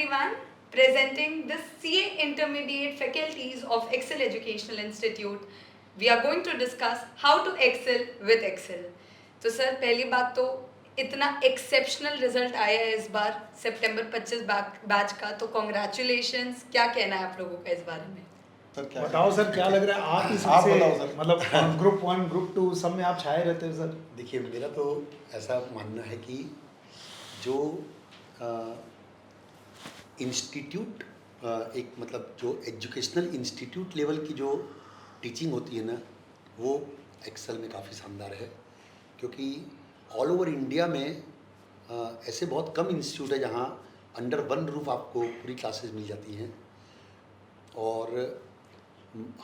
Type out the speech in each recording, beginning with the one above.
everyone, presenting the CA Intermediate faculties of Excel Educational Institute. We are going to discuss how to excel with Excel. तो sir पहली बात तो इतना exceptional result आया है इस बार सितंबर 25 बैच का, तो कॉन्ग्रेचुलेशंस। क्या कहना है आप लोगों का इस बारे में? सर क्या बताओ सर, क्या लग रहा है आप ही आप सबसे बताओ सर। मतलब ग्रुप 1 ग्रुप 2 सब में आप छाए रहते हो सर। देखिए, मेरा तो ऐसा मानना है कि जो इंस्टीट्यूट एक मतलब जो एजुकेशनल इंस्टीट्यूट लेवल की जो टीचिंग होती है ना, वो एक्सेल में काफ़ी शानदार है। क्योंकि ऑल ओवर इंडिया में ऐसे बहुत कम इंस्टीट्यूट है जहाँ अंडर वन रूफ आपको पूरी क्लासेस मिल जाती हैं। और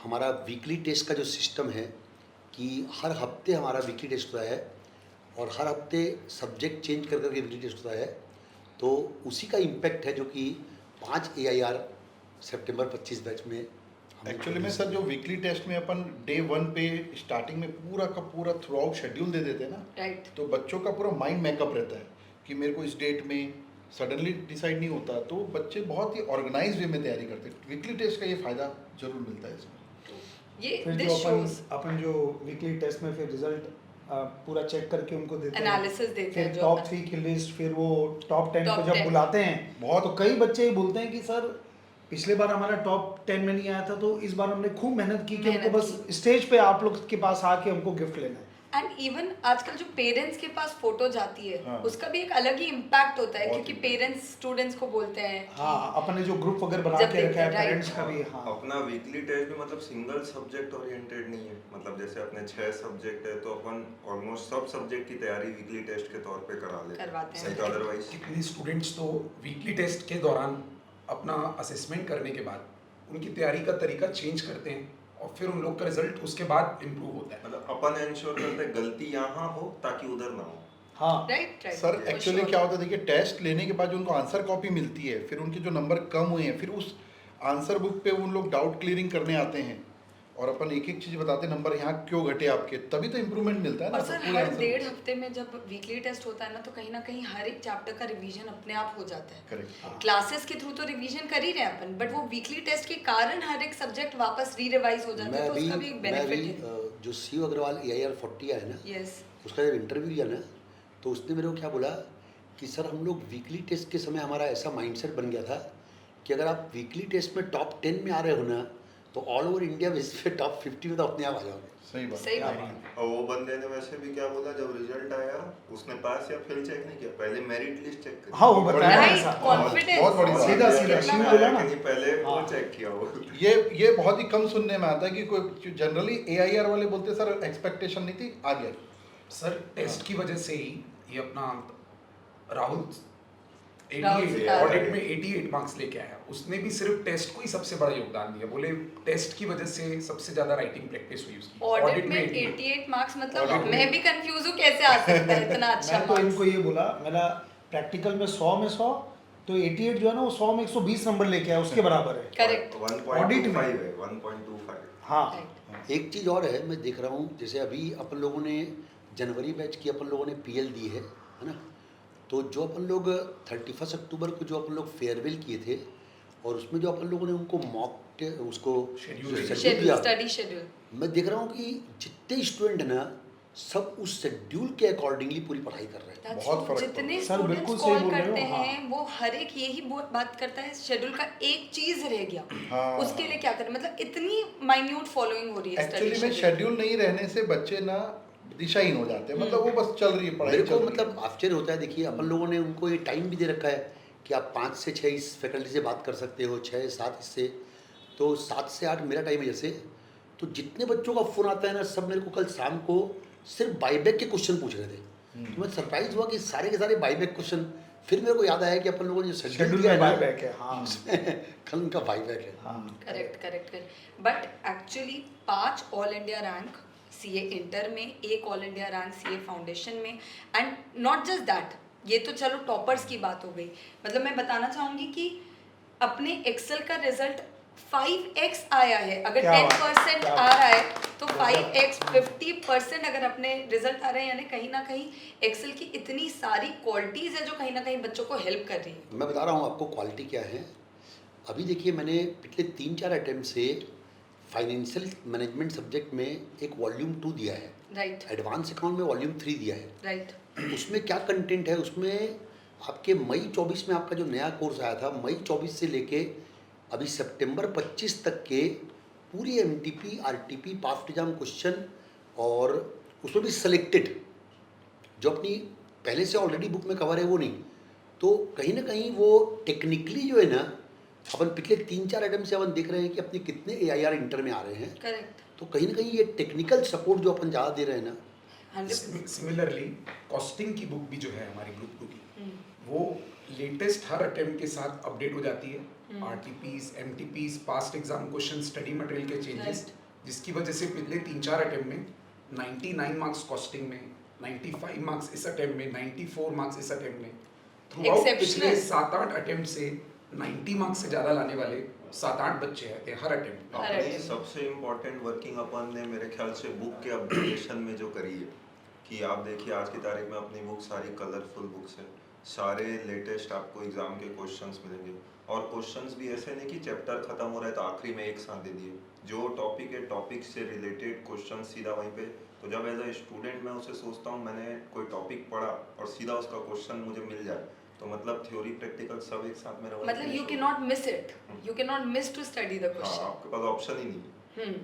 हमारा वीकली टेस्ट का जो सिस्टम है कि हर हफ्ते हमारा वीकली टेस्ट होता है और हर हफ्ते सब्जेक्ट चेंज कर करके वीकली टेस्ट होता है, तो उसी का इम्पैक्ट है जो कि 5 AIR सितंबर 25 बैच में एक्चुअली में सर जो वीकली टेस्ट में अपन डे 1 पे स्टार्टिंग में पूरा का पूरा थ्रू आउट शेड्यूल दे देते हैं ना, राइट। तो बच्चों का पूरा माइंड मेकअप रहता है कि मेरे को इस डेट में सडनली डिसाइड नहीं होता, तो बच्चे बहुत ही ऑर्गेनाइज वे में तैयारी करते हैं। वीकली टेस्ट का ये फ़ायदा जरूर मिलता है इसमें। ये फिर दिस जो शोज अपन जो वीकली टेस्ट में फिर रिजल्ट पूरा चेक करके उनको देते हैं, एनालिसिस देते फिर हैं जो टॉप अपन- 3 की लिस्ट, फिर वो टॉप 10 Top को जब 10 बुलाते हैं बहुत- तो कई बच्चे ये बोलते हैं कि सर पिछले बार हमारा टॉप 10 में नहीं आया था, तो इस बार हमने खूब मेहनत की कि हमको बस स्टेज पे आप लोग के पास आके हमको गिफ्ट लेना है। एंड इवन आजकल जो पेरेंट्स के पास फोटो जाती है, हाँ। उसका भी एक अलग ही इम्पैक्ट होता है, बहुत क्योंकि ही। पेरेंट्स स्टूडेंट्स को बोलते हैं कि- हाँ, अपने जो ग्रुप वगैरह बना जब के रखा है देखते हैं, पेरेंट्स right। का भी। हाँ, अपना वीकली टेस्ट भी मतलब सिंगल सब्जेक्ट ओरिएंटेड नहीं है। मतलब जैसे अपने 6 सब्जेक्ट है तो अपन ऑलमोस्ट सब सब्जेक्ट की तैयारी वीकली टेस्ट के तौर पे करवाते हैं। नहीं तो अदरवाइज कितने स्टूडेंट्स तो वीकली टेस्ट के दौरान अपना असेसमेंट करने के बाद उनकी तैयारी का तरीका चेंज करते हैं और फिर उन लोग का रिजल्ट उसके बाद इम्प्रूव होता है। मतलब अपन इंश्योर करते हैं गलती यहाँ हो ताकि उधर ना हो। हाँ, राइट राइट। सर एक्चुअली क्या होता है, देखिए टेस्ट लेने के बाद जो उनको आंसर कॉपी मिलती है, फिर उनके जो नंबर कम हुए हैं, फिर उस आंसर बुक पे उन लोग डाउट क्लियरिंग करने आते हैं और अपन एक एक चीज़ बताते हैं, नंबर यहाँ क्यों घटे आपके, तभी तो इम्प्रूवमेंट मिलता है ना। और तो सर पूरे हर answer 1.5 book। हफ्ते में जब वीकली टेस्ट होता है ना, तो कहीं ना कहीं हर एक चैप्टर का रिवीजन अपने आप हो जाता है। करेक्ट। क्लासेस के थ्रू तो रिवीजन कर ही रहे हैं अपन, बट वो वीकली टेस्ट के कारण हर एक सब्जेक्ट वापस री रिवाइज हो जाता है, तो उसका भी एक बेनिफिट है। जो शिव अग्रवाल AIR 40 है ना, यस, उसका जब इंटरव्यू लिया ना, तो उसने मेरे को क्या बोला कि सर हम लोग वीकली टेस्ट के समय हमारा ऐसा माइंडसेट बन गया था कि अगर आप वीकली टेस्ट में टॉप 10 में आ रहे हो ना, तो ऑल ओवर इंडिया बेसिस पे टॉप 50 में तो अपने आप आ जाओगे। सही बात। सही बात। और वो बंदे ने वैसे भी क्या बोला, जब रिजल्ट आया उसने पास या फेल चेक नहीं किया, पहले मेरिट लिस्ट चेक करी। हाँ, वो बताया Right, ऐसा। confidence। बहुत बड़ी बात। सीधा सीधा कितना शिव आया बोला कि ना। नहीं, पहले वो हाँ। चेक किया वो। ये बहुत ही कम सुनने में आता है कि कोई जनरली AIR वाले बोलते हैं सर एक्सपेक्टेशन नहीं थी, आ गया। सर टेस्ट की वजह से ही ये अपना राहुल राहुल 88 सितारा। ऑडिट में 88 मार्क्स लेके आया। उसने भी सिर्फ टेस्ट को ही सबसे बड़ा योगदान दिया। बोले टेस्ट की वजह से सबसे ज्यादा राइटिंग प्रैक्टिस हुई उसकी। ऑडिट में 88 88 मार्क्स, मतलब Audit में- मैं भी कंफ्यूज हूँ कैसे आ सकता है इतना अच्छा मैं तो मार्क्स। इनको ये बोला, मेरा प्रैक्टिकल में 100 में 100, तो 88 जो है ना वो 100 में 120 नंबर लेके आया, उसके बराबर है। करेक्ट। 1.25 है, 1.25। हाँ, एक चीज़ और है, मैं देख रहा हूँ जैसे अभी अपन लोगों ने जनवरी बैच की अपन लोगों ने PL दी है ना, तो जो अपन लोग 31 अक्टूबर को जो अपन लोग फेयरवेल किए थे और उसमें जो अपन लोगों ने उनको मॉक उसको Schedule schedule शेड्यूल, दिया, स्टडी शेड्यूल। मैं देख रहा हूँ कि जितने स्टूडेंट है ना, सब उस शेड्यूल के अकॉर्डिंगली पूरी पढ़ाई कर रहे हैं। बहुत फर्क जितने सर, बिल्कुल स्टूडेंट्स सही कॉल बोल रहे हो, करते हाँ। हैं वो हर एक यही बात करता है, शेड्यूल का एक चीज रह गया, हाँ। उसके लिए क्या करें। मतलब इतनी माइन्यूट फॉलोइंग हो रही है एक्चुअली में स्टडी शेड्यूल नहीं रहने से बच्चे ना दिशाहीन हो जाते हैं, मतलब वो बस चल रही है पढ़ाई मेरे चल को रही है। मतलब आश्चर्य होता है, देखिए अपन लोगों ने उनको ये टाइम भी दे रखा है कि आप 5 से 6 इस फैकल्टी से बात कर सकते हो, 6 7 इससे, तो 7 से 8 मेरा टाइम है जैसे। तो जितने बच्चों का फ़ोन आता है ना, सब मेरे को कल शाम को सिर्फ बाईबैक के क्वेश्चन पूछ रहे थे। तो मैं सरप्राइज हुआ कि सारे के सारे बाईबैक क्वेश्चन। फिर मेरे को याद आया कि अपन लोगों ने जो शेड्यूल शेड्यूल दिया में है ना, बायबैक है। हाँ, कल उनका बाईबैक है। हाँ, correct correct correct. But actually 5 all India rank CA inter में, 1 all India rank CA foundation में, एंड नॉट जस्ट दैट, ये तो चलो टॉपर्स की बात हो गई। मतलब मैं बताना चाहूँगी कि अपने एक्सेल का रिजल्ट 5x आया है। अगर क्या बात, 10% क्या आ रहा है तो क्या 5x 50% अगर अपने रिजल्ट आ रहे हैं, यानी कहीं ना कहीं एक्सेल की इतनी सारी क्वालिटीज है जो कहीं ना कहीं बच्चों को हेल्प कर रही है। मैं बता रहा हूँ आपको क्वालिटी क्या है। अभी देखिए, मैंने पिछले 3-4 अटेम्प्ट से फाइनेंशियल मैनेजमेंट सब्जेक्ट में एक वॉल्यूम 2 दिया है, राइट एडवांस अकाउंट में वॉल्यूम 3 दिया है। राइट उसमें क्या कंटेंट है, उसमें आपके मई 24 में आपका जो नया कोर्स आया था, मई 24 से लेके अभी सितंबर 25 तक के पूरी MTP RTP past exam question, और उसमें भी सेलेक्टेड जो अपनी पहले से ऑलरेडी बुक में कवर है वो नहीं। तो कहीं ना कहीं वो टेक्निकली जो है ना, अपन पिछले 3-4 अटेम्प्ट से अपन देख रहे हैं कि अपने कितने AIR इंटर में आ रहे हैं। करेक्ट तो कहीं ना कहीं ये टेक्निकल सपोर्ट जो अपन ज़्यादा दे रहे हैं ना, 100%। सिमिलरली कॉस्टिंग की बुक भी जो है हमारी ग्रुप 2 की, वो लेटेस्ट हर अटेम्प्ट के साथ अपडेट हो जाती है। RTPs, MTPs, past exam question, study material के चेंजेस, जिसकी वजह से पिछले 3-4 अटेम्प्ट में 99 मार्क्स कॉस्टिंग में, 95 मार्क्स इस अटेम्प्ट में, 94 मार्क्स इस अटेम्प्ट में। थ्रूआउट पिछले Exceptional। 7-8 अटेम्प्ट से 90 मार्क्स से ज़्यादा लाने वाले 7-8 बच्चे आते हैं हर अटेम्प्ट में। अपनी सबसे इम्पोर्टेंट वर्किंग अपन ने मेरे ख्याल से बुक के अपडेशन में जो करी है, कि आप देखिए आज की तारीख में अपनी बुक सारी कलरफुल बुक्स है, सारे लेटेस्ट आपको एग्जाम के क्वेश्चंस मिलेंगे, और क्वेश्चंस भी ऐसे नहीं कि चैप्टर खत्म हो रहा है तो आखिरी में एक साथ दे दिए, जो टॉपिक है टॉपिक से रिलेटेड क्वेश्चन सीधा वहीं पे। तो जब एज अ स्टूडेंट मैं उसे सोचता हूँ, मैंने कोई टॉपिक पढ़ा और सीधा उसका क्वेश्चन मुझे मिल जाए, तो मतलब थ्योरी प्रैक्टिकल सब एक साथ मेरा वहीं मतलब finish यू हो कैन गया। Not miss it, you can not miss to study the हाँ, क्वेश्चन। आपके पास ऑप्शन ही नहीं है।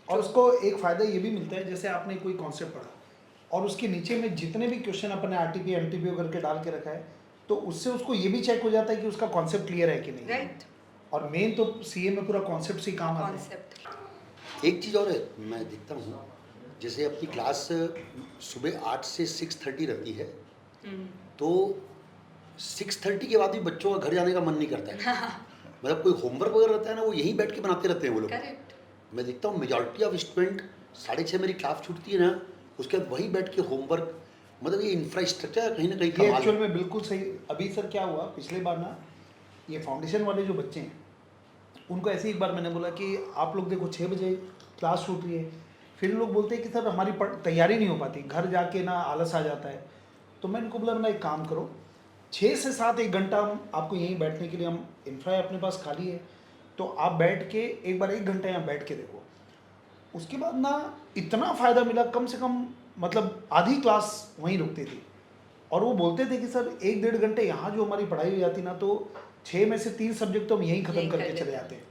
और उसको एक फ़ायदा ये भी मिलता है, जैसे आपने कोई कॉन्सेप्ट पढ़ा और उसके नीचे में जितने भी क्वेश्चन अपने आरटीपी एमटीपी करके डाल के रखा है, तो उससे उसको ये भी चेक हो जाता है कि उसका कॉन्सेप्ट क्लियर है कि नहीं। राइट और मेन तो सीए में पूरा कॉन्सेप्ट से ही काम आता है। कॉन्सेप्ट एक चीज़ और है, मैं देखता हूँ जैसे अपनी क्लास सुबह 8 से 6:30 रहती है, तो 6:30 के बाद भी बच्चों का घर जाने का मन नहीं करता है। मतलब कोई होमवर्क वगैरह रहता है ना, वो यहीं बैठ के बनाते रहते हैं वो लोग। करेक्ट मैं देखता हूँ मेजॉरिटी ऑफ स्टूडेंट 6:30 मेरी क्लास छूटती है ना, उसके बाद वहीं बैठ के होमवर्क, मतलब ये इंफ्रास्ट्रक्चर कहीं ना कहीं ये कमाल एक्चुअल है। में बिल्कुल सही। अभी सर क्या हुआ, पिछले बार ना ये फाउंडेशन वाले जो बच्चे हैं उनको ऐसे ही एक बार मैंने बोला कि आप लोग देखो 6 बजे क्लास छूट रही है, फिर लोग बोलते हैं कि सर हमारी तैयारी नहीं हो पाती, घर जाके ना आलस आ जाता है। तो मैं इनको बोला, मैंने एक काम करो, 6 से 7 1 घंटा हम आपको यहीं बैठने के लिए, हम इंफ्रा अपने पास खाली है, तो आप बैठ के एक बार 1 घंटा यहाँ बैठ के देखो। उसके बाद ना इतना फ़ायदा मिला, कम से कम मतलब आधी क्लास वहीं रुकती थी। और वो बोलते थे कि सर 1-1.5 घंटे यहाँ जो हमारी पढ़ाई हो जाती ना, तो 6 में से 3 सब्जेक्ट तो हम यहीं ख़त्म यहीं कर करके लेते चले जाते हैं।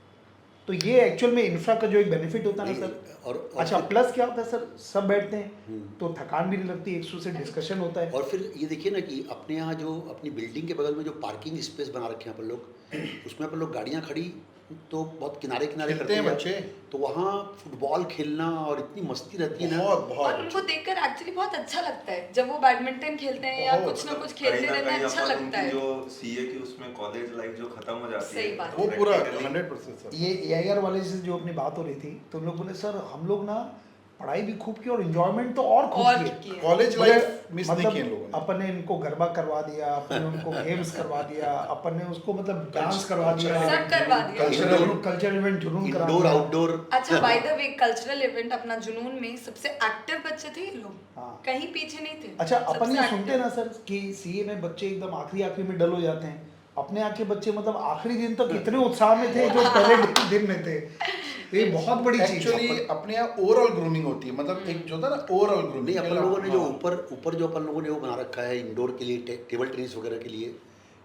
तो ये एक्चुअल में इंफ्रा का जो एक बेनिफिट होता है ना नहीं, सर। और अच्छा, फिर- प्लस क्या होता है सर, सब बैठते हैं तो थकान भी नहीं लगती, एक दूसरे से डिस्कशन होता है। और फिर ये देखिए ना कि अपने यहाँ जो अपनी बिल्डिंग के बगल में जो पार्किंग स्पेस बना रखे हैं अपन लोग, उसमें अपन लोग गाड़ियाँ खड़ी तो बहुत किनारे किनारे खेलते करते हैं हैं बच्चे। तो वहाँ फुटबॉल खेलना और इतनी मस्ती रहती है ना। बहुत और बहुत उनको देखकर एक्चुअली बहुत अच्छा लगता है जब वो बैडमिंटन खेलते हैं या बहुत। कुछ ना कुछ खेलते रहते हैं, अच्छा लगता उनकी है। जो सीए की उसमें कॉलेज लाइफ जो खत्म हो जाती सही है, बात। वो पूरा practically 100% सर। ये AIR वाले से जो अपनी बात हो रही थी, तो उन लोग बोले सर हम लोग ना पढ़ाई भी खूब की और एंजॉयमेंट तो और खूब और किए। किए। कॉलेज बोले, लाइफ मिस नहीं की इन लोगों ने। अपन ने इनको गरबा करवा दिया, अपन ने उनको गेम्स करवा दिया, अपन ने उसको मतलब डांस करवा दिया, सब करवा दिया। कल्चरल इवेंट जुनून करा इंडोर दिया। आउटडोर। अच्छा, by the way cultural event अपना जुनून में सबसे एक्टिव बच्चे थे ये लोग, हाँ। कहीं पीछे नहीं थे। अच्छा, अपन सबसे ये सुनते हैं active। ना सर कि सीए में बच्चे एकदम आखिरी में डल हो जाते हैं, अपने यहाँ के बच्चे मतलब आखिरी दिन तक इतने उत्साह में थे जो पहले दिन में थे। तो ये बहुत बड़ी चीज एक्चुअली है। अपने यहाँ ओवरऑल ग्रूमिंग होती है, मतलब एक जो होता है ना ओवरऑल नहीं, ग्रूमिंग। अपन लोगों ने जो ऊपर जो अपन लोगों ने वो बना रखा है इंडोर के लिए, टेबल टेनिस वगैरह के लिए,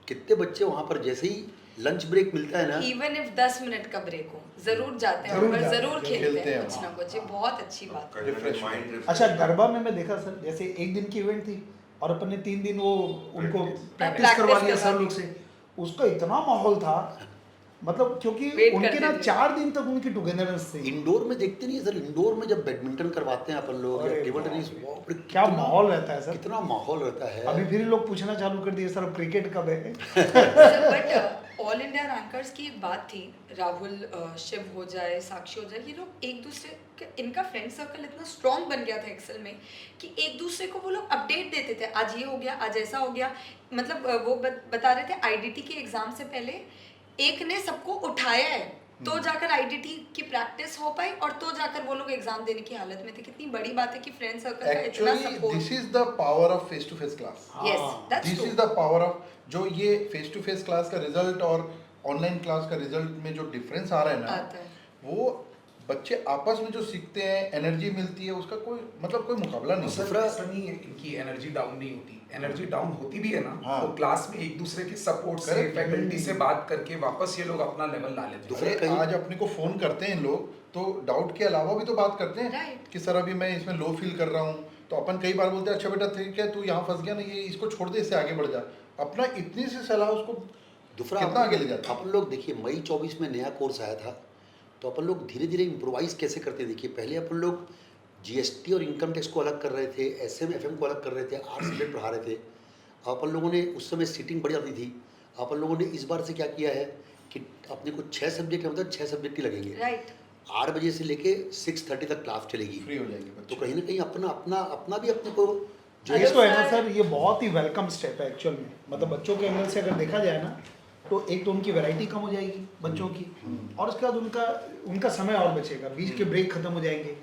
कितने बच्चे वहाँ पर जैसे ही लंच ब्रेक मिलता है ना, इवन इफ 10 मिनट का ब्रेक हो जरूर जाते हैं जरूर और जाते हैं, जरूर खेलते खेलते हैं हैं, कुछ ना कुछ। ये बहुत अच्छी बात है। Refresh माइंड अच्छा, गरबा में मैं देखा सर, जैसे 1 दिन की इवेंट थी और अपन ने 3 दिन वो उनको प्रैक्टिस करवा दिया सर लोग से। उसका इतना माहौल था, मतलब क्योंकि Wait उनके करते ना थे। 4 दिन तक उनकी टुगेदरनेस थी। इंडोर में देखते नहीं है सर, इंडोर में जब बैडमिंटन करवाते हैं अपन लोग या अरे टेबल बाप टेनिस, रे। बाप रे, क्या कितना- माहौल रहता है सर। कितना माहौल रहता है। अभी फिर लोग पूछना चालू कर दिए सर अब क्रिकेट कब है। बट ऑल इंडिया रैंकर्स की एक बात थी, राहुल शिव हो जाए, साक्षी हो जाए, ये लोग एक दूसरे इनका फ्रेंड सर्कल इतना स्ट्रॉन्ग बन गया था एक्सेल में कि एक दूसरे को वो लोग अपडेट देते थे, आज ये हो गया, आज ऐसा हो गया। मतलब वो बता रहे थे आईडीटी के एग्जाम से पहले एक ने सबको उठाया है तो जाकर आईडीटी की प्रैक्टिस हो पाई और तो जाकर वो लोग एग्जाम देने की हालत में थे। कितनी बड़ी बात है कि फ्रेंड सर्कल का इतना actually support. This is the power of face to face class. Yes that's this true. Is the power of जो ये फेस टू फेस क्लास का रिजल्ट और ऑनलाइन क्लास का रिजल्ट में जो डिफरेंस आ रहा है आता है। ना, वो बच्चे आपस में जो सीखते हैं, एनर्जी मिलती है, उसका कोई मतलब कोई मुकाबला नहीं सर है। ऐसा नहीं है इनकी एनर्जी डाउन नहीं होती, एनर्जी डाउन होती भी है ना हाँ। तो क्लास में एक दूसरे के सपोर्ट से Correct. फैकल्टी से बात करके वापस ये लोग अपना लेवल ला लेते हैं। अरे आज अपने को फोन करते हैं लोग तो डाउट के अलावा भी तो बात करते हैं Right. कि सर अभी मैं इसमें लो फील कर रहा हूँ, तो अपन कई बार बोलते हैं अच्छा बेटा ठीक है तू यहाँ फंस गया ना, ये इसको छोड़ दे, इससे आगे बढ़ जा। अपना इतनी सी सलाह उसको दूसरा कितना आगे ले जाता है। अपन लोग देखिए मई 24 में नया कोर्स आया था, तो अपन लोग धीरे धीरे इम्प्रोवाइज कैसे करते हैं। देखिए पहले अपन लोग जीएसटी और इनकम टैक्स को अलग कर रहे थे, एसएम एफएम को अलग कर रहे थे, 8 सब्जेक्ट पढ़ा रहे थे। अपन लोगों ने उस समय सीटिंग बढ़ जाती थी। अपन लोगों ने इस बार से क्या किया है कि अपने को 6 सब्जेक्ट है, मतलब 6 सब्जेक्ट ही लगेंगे। राइट। 8 बजे से लेके 6:30 तक क्लास चलेगी। फ्री हो जाएंगे तो बच्चे। कहीं ना कहीं अपना भी अपने को जो ये तो है ना सर- सर, ये बहुत ही वेलकम स्टेप है एक्चुअल में। मतलब बच्चों के एंगल से अगर देखा जाए ना, तो एक तो उनकी वैरायटी कम हो जाएगी बच्चों की, और उसके बाद उनका समय और बचेगा, बीच के ब्रेक खत्म हो जाएंगे।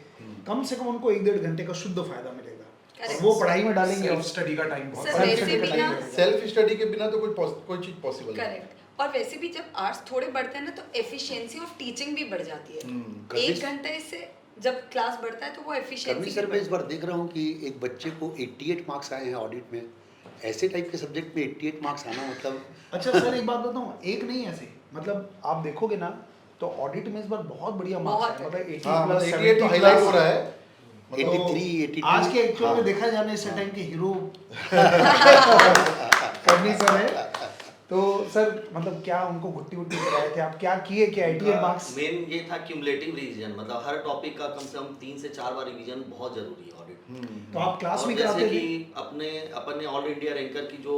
कम से कम उनको 1-1.5 घंटे का शुद्ध फायदा मिलेगा और Correct. वो पढ़ाई में डालेंगे। सेल्फ स्टडी का टाइम बहुत सर, सारा वैसे है। भी ना सेल्फ स्टडी के बिना तो कोई चीज पॉसिबल नहीं। करेक्ट। और वैसे भी जब आर्ट्स थोड़े बढ़ते हैं ना तो एफिशिएंसी ऑफ टीचिंग भी बढ़ जाती है। कभी- 1 घंटे से जब क्लास बढ़ता है तो वो करनी एफिशिएंसी सर मैं इस बार देख रहा हूँ कि एक बच्चे को 88 मार्क्स आए हैं ऑडिट में। ऐसे टाइप के सब्जेक्ट में 88 मार्क्स आना मतलब अच्छा सर, एक बात बताऊँ, एक नहीं ऐसे, मतलब आप देखोगे ना तो ऑडिट में इस बार बहुत बढ़िया मार्क्स बहुत आए, मतलब 80 हाँ, प्लस, 88 तो 70 हाईलाइट हो प्लस। रहा है। मतलब 83, 82 आज के एक्चुअल में हाँ। देखा जाने इस टाइम के हीरो सर है। तो सर मतलब क्या उनको घुट्टी वुट्टी कराए थे आप, क्या किए, क्या 88 मार्क्स? मेन ये था क्यूमुलेटिव रिवीजन, मतलब हर टॉपिक का कम से कम 3 से 4 बार रिवीजन बहुत जरूरी है ऑडिट। तो आप क्लास और में जैसे कराते कि थे? अपन ने ऑल इंडिया रैंकर की जो